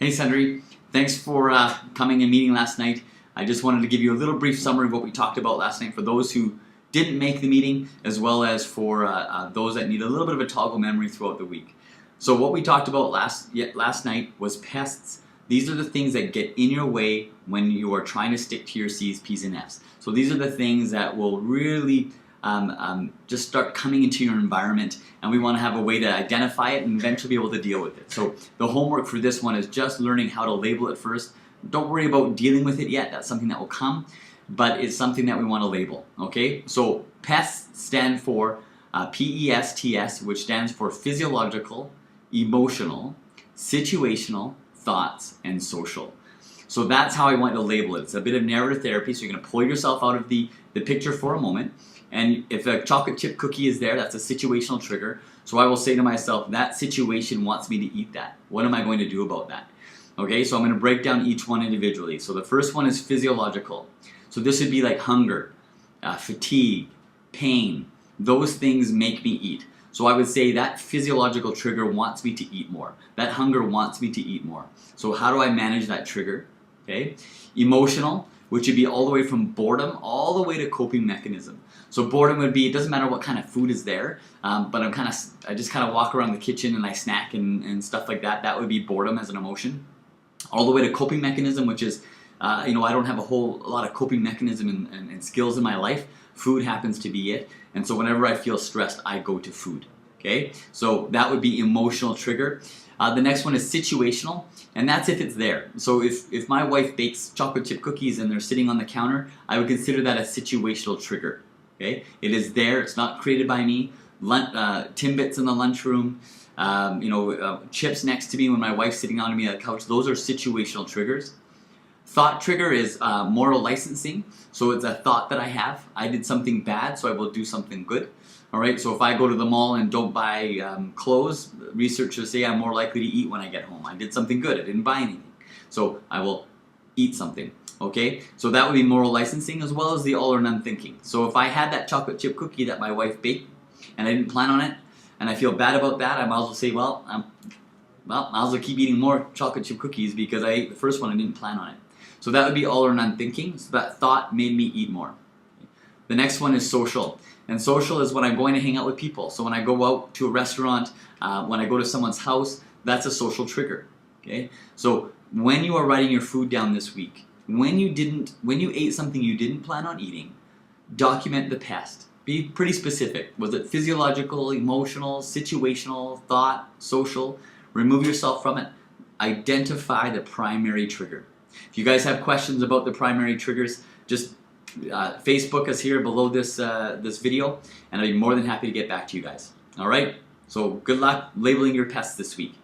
Hey Sundry, thanks for coming and meeting last night. I just wanted to give you a little brief summary of what we talked about last night for those who didn't make the meeting, as well as for those that need a little bit of a toggle memory throughout the week. So what we talked about last night was pests. These are the things that get in your way when you are trying to stick to your C's, P's, and F's. So these are the things that will really just start coming into your environment, and we want to have a way to identify it and eventually be able to deal with it. So the homework for this one is just learning how to label it first. Don't worry about dealing with it yet, that's something that will come, but it's something that we want to label, okay? So PESTS stand for PESTS, which stands for physiological, emotional, situational, thoughts, and social. So that's how I want to label it. It's a bit of narrative therapy, so you're going to pull yourself out of the picture for a moment. And if a chocolate chip cookie is there, that's a situational trigger. So I will say to myself, that situation wants me to eat that. What am I going to do about that? Okay, so I'm going to break down each one individually. So the first one is physiological. So this would be like hunger, fatigue, pain. Those things make me eat. So I would say that physiological trigger wants me to eat more. That hunger wants me to eat more. So how do I manage that trigger? Okay, emotional, which would be all the way from boredom all the way to coping mechanism. So boredom would be, it doesn't matter what kind of food is there, but I just kind of walk around the kitchen and I snack and stuff like that. That would be boredom as an emotion. All the way to coping mechanism, which is, I don't have a lot of coping mechanism and skills in my life. Food happens to be it. And so whenever I feel stressed, I go to food. Okay, so that would be emotional trigger. The next one is situational, and that's if it's there. So if my wife bakes chocolate chip cookies and they're sitting on the counter, I would consider that a situational trigger. Okay, it is there. It's not created by me. Timbits in the lunchroom, chips next to me when my wife's sitting on me on the couch. Those are situational triggers. Thought trigger is moral licensing. So it's a thought that I have. I did something bad, so I will do something good. All right, so if I go to the mall and don't buy clothes, researchers say I'm more likely to eat when I get home. I did something good, I didn't buy anything. So I will eat something, okay? So that would be moral licensing, as well as the all or none thinking. So if I had that chocolate chip cookie that my wife baked and I didn't plan on it, and I feel bad about that, I might as well say, well, I might as well keep eating more chocolate chip cookies because I ate the first one and didn't plan on it. So that would be all or none thinking. So that thought made me eat more. The next one is social. And social is when I'm going to hang out with people. So when I go out to a restaurant, when I go to someone's house, that's a social trigger. Okay? So when you are writing your food down this week, when you ate something you didn't plan on eating, document the pest. Be pretty specific. Was it physiological, emotional, situational, thought, social? Remove yourself from it. Identify the primary trigger. If you guys have questions about the primary triggers, just Facebook us here below this video, and I'll be more than happy to get back to you guys. All right? So good luck labeling your pests this week.